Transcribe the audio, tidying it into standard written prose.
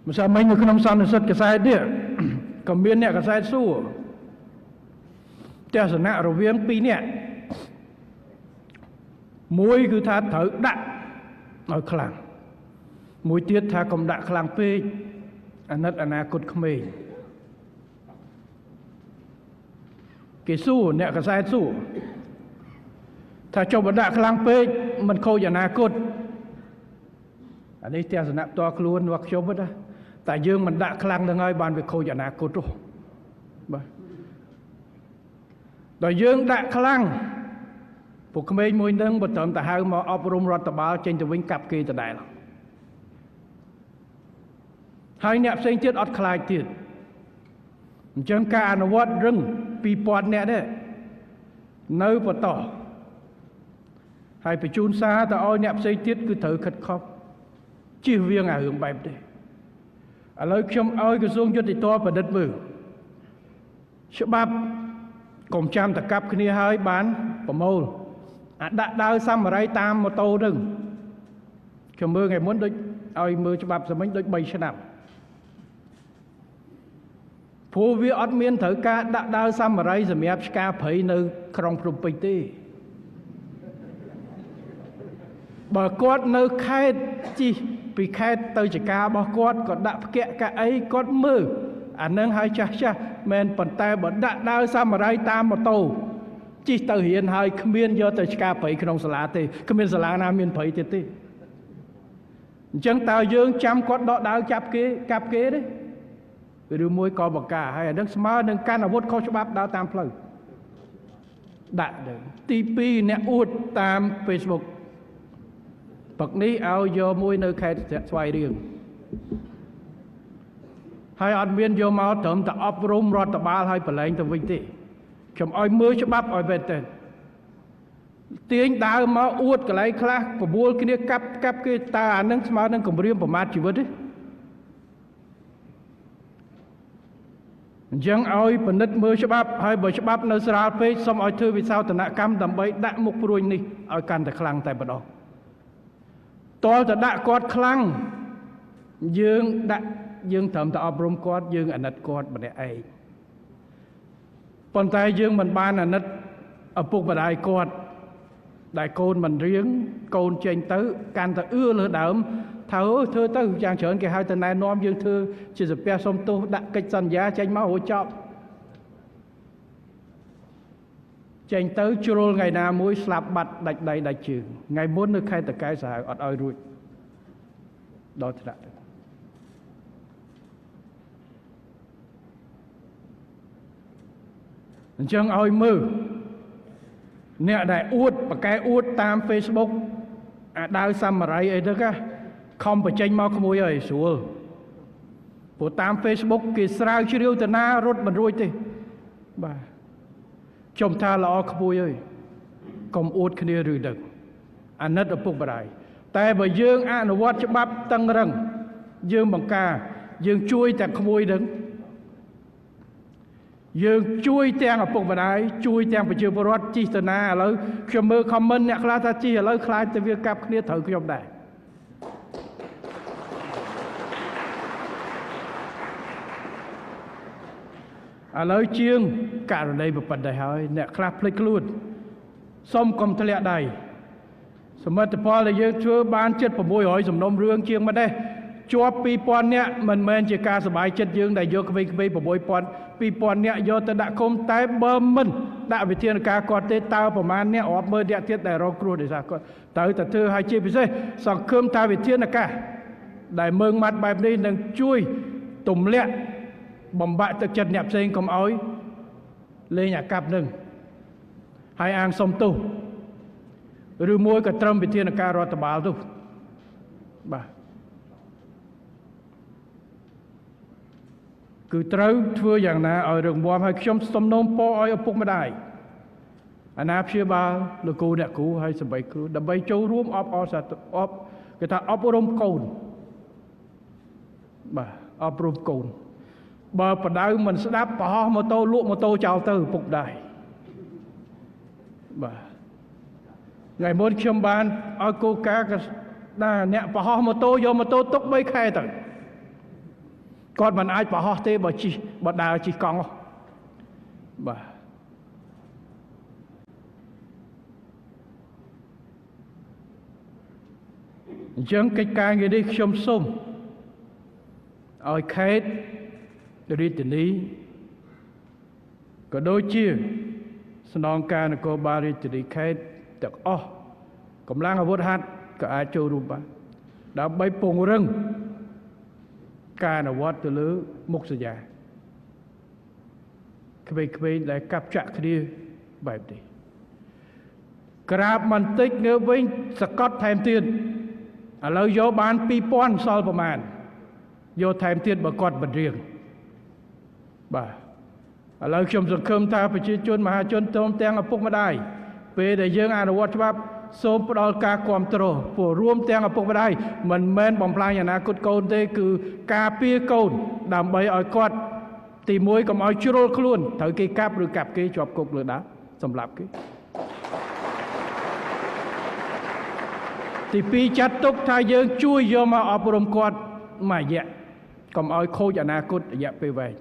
ម្សិលមិញនៅក្នុងសន្និសីទកសែតនេះក៏មានអ្នកកសែតសួរទស្សនៈរវាងពីរនាក់មួយគឺថាត្រូវដាក់ឲ្យខ្លាំងមួយទៀតថាកុំដាក់ខ្លាំងពេកអាណិតអនាគតក្មេងគេសួរអ្នកកសែតសួរថាចុះបើដាក់ខ្លាំងពេកមិនខូចអនាគតអានេះទស្សនៈផ្ទាល់ខ្លួនរបស់ខ្ញុំទេតែយើងមិនដាក់ខ្លាំងនឹងហើយបានវាខូចអនាគតទៅបាទដល់យើងដាក់ខ្លាំងពួកក្មេងមួយនឹងបើត្រឹមតែហៅមកអប់រំរដ្ឋបាលចេញទៅវិញកាប់គេដដែលហើយអ្នកផ្សេងទៀតអត់ខ្លាចទៀតអញ្ចឹងការអនុវត្តរឹង 2000 នាក់នេះនៅបន្តហើយបញ្ជូនសារទៅឲ្យអ្នកផ្សេងទៀតគឺត្រូវខិតខំជៀសវាងអារឿងបែបនេះឥឡូវខ្ញុំឲ្យក្រសួងយុតិធម៌ប្រឌិតមើលច្បាប់កុំចាំតកាប់គ្នាហើយបានប្រមូលអាដាក់ដើរសាមរាយតាមម៉ូតូនឹងខ្ញុំមើលថ្ងៃមុនដូចឲ្យមើលច្បាប់សមិញដូច3ឆ្នាំព្រោះវាអត់មានត្រូវការដាក់ដើរសាមរាយសម្រាប់ឆ្កាព្រៃនៅក្រុងភ្នំពេញទេបើគាត់នៅខេត្តជិះពីខេត្តទៅចការបស់គាត់ក៏ដាក់ផ្គាក់កៅអីគាត់មើលអានឹងឲ្យចាស់មែនប៉ុន្តែបើដាក់ដើរសាមរាយតាមម៉ូតូជិះទៅរៀនហើយគ្មានយកទៅឆ្កាព្រៃក្នុងសាលាទេគ្មានសាលាណាមានព្រៃទៀតទេអញ្ចឹងតើយើងចាំគាត់ដកដាវចាប់គេកាប់គេទេឬមួយក៏បកាហើយអានឹងស្មើនឹងកាន់អាវុធខុសច្បាប់ដើរតាមផ្លូវដាក់ទៅទី2អ្នកអួតតាម Facebook បកនេះឲ្យយកមួយនៅខេត្តស្វាយរៀងហើយអត់មានយកមកត្រឹមតែអប់រំរដ្ឋបាលឲ្យប្រឡែងទៅវិញទេខ្ញុំឲ្យមើលច្បាប់ឲ្យបែបទៅទាញដើរមកអួតកន្លែងខ្លះបបួលគ្នាកាប់គេតើអានឹងស្មើនឹងគម្រាមប្រមាថជីវិតទេអញ្ចឹងឲ្យពិនិត្យមើលច្បាប់ហើយបើច្បាប់នៅស្រាលពេកសូមឲ្យធ្វើវិសោធនកម្មដើម្បីដាក់មុខព្រួយនេះឲ្យកាន់តែខ្លាំងតែម្ដងតលតែដាក់គាត់ខ្លាំងយើងត្រឹមតែអប់រំគាត់យើងអាណិតគាត់ម្នាក់ឯងប៉ុន្តែយើងមិនបានអាណិតឪពុកម្ដាយគាត់ដែលកូនមិនរៀងកូនចេញទៅកាន់តែលើដើមថាធ្វើទៅយ៉ាងច្រើនគេហៅទៅណែនាំយើងធ្វើជាសាពះសុំទោសដាក់កិច្ចសន្យាចេញមករួចចប់ចេញទៅជ្រុលថ្ងៃណាមួយស្លាប់បាត់ដាច់ដៃដាច់ជើងថ្ងៃមុននៅខេត្តតាកែវសាហាវអត់ឲ្យរួចដល់ថ្នាក់អញ្ចឹងឲ្យមើលអ្នកដែលអួតបកែអួតតាម Facebook អាដាវសាមរាយអីទៅខំបញ្ចេញមកក្មួយហើយស្រួលព្រោះតាម Facebook គេស្រាវជ្រាវតាណារត់មិនរួចទេបាទខ្ញុំថាល្អក្មួយអើយកុំអួតគ្នាឬដឹងអាណិតឪពុកម្ដាយតែបើយើងអនុវត្តច្បាប់តឹងរឹងយើងបង្ការយើងជួយតែក្មួយដឹងយើងជួយទាំងឪពុកម្ដាយជួយទាំងប្រជាពលរដ្ឋជិះតាណាឥឡូវខ្ញុំមើល comment អ្នកខ្លះថាជិះឥឡូវខ្លាចតែវាកាប់គ្នាត្រូវខ្ញុំដែរឥឡូវជាងករណីប៉ុណ្ណេះហើយអ្នកខ្លះភ្លេចខ្លួនសុំកុំធ្លាក់ដៃសមិទ្ធផលដែលយើងធ្វើបានជិត600សំណុំរឿងជាងម្ដេះជាប់ 2000 នាក់មិនមែនជាការសប្បាយចិត្តយើងដែលយកក្មេងៗ 2000 នាក់យកទៅដាក់ឃុំតែបើមិនដាក់វិធានការគាត់ទេតើប្រមាណអ្នករាប់មើលអ្នកទៀតដែលរងគ្រោះដោយសារគាត់ត្រូវតែធ្វើឲ្យជាពិសេសសង្ឃឹមថាវិធានការដែលមើងម៉ាត់បែបនេះនឹងជួយទម្លាក់បំបាក់ទឹកចិត្តអ្នកផ្សេងកុំឲ្យលេងអាកប្បនឹងហើយអាងសុំទោសឬមួយក៏ត្រឹមវិធានការរដ្ឋបាលទៅបាទគឺត្រូវធ្វើយ៉ាងណាឲ្យរឹងមាំហើយខ្ញុំសំណូមពរឲ្យឪពុកម្ដាយអាណាព្យាបាលលោកគ្រូអ្នកគ្រូហើយសម្បីគ្រូដើម្បីចូលរួមអបអរសាទរគេថាអប់រំកូនបាទអប់រំកូនបើបដៅមិនស្ដាប់ប្រហោះម៉ូតូលក់ម៉ូតូចោលទៅឪពុកម្ដាយបាទថ្ងៃមុនខ្ញុំបានឲ្យគោលការណ៍ណាអ្នកប្រហោះម៉ូតូយកម៉ូតូទុក3ខែទៅ គាត់មិនអាចបរហោះទេបើដើរជិះកង់បាទអញ្ចឹងកិច្ចការងារនេះខ្ញុំសូមឲ្យខេត្តរាជធានីក៏ដូចជាស្នងការនគរបាលរាជធានីខេត្តទាំងអស់កម្លាំងអាវុធហត្ថក៏អាចចូលរួមបានដើម្បីពង្រឹងការអនុវត្តទៅលើមុខសញ្ញាក្មេងៗដែលកាប់ចាក់គ្នាបែបនេះក្រាបបន្តិចងើបវិញសកត់ថែមទៀតឥឡូវយកបាន 2000 សល់ប្រមាណយកថែមទៀតបើគាត់មិនរៀងបាទឥឡូវខ្ញុំសង្ឃឹមថាប្រជាជនមហាជនព្រមទាំងឪពុកម្ដាយពេលដែលយើងអនុវត្តច្បាប់សូមផ្ដល់ការគ្រប់គ្រងព្រោះរួមទាំងឪពុកម្ដាយមិនមែនបំផ្លាញអនាគតកូនទេគឺការពារកូនដើម្បីឲ្យគាត់ទី1កុំឲ្យជ្រុលខ្លួនត្រូវគេកាប់ឬកាប់គេជាប់គុកលើដើមសម្លាប់គេទី2ចាត់ទុកថាយើងជួយយកមកអប់រំគាត់មួយរយៈកុំឲ្យខូចអនាគតរយៈពេលវែង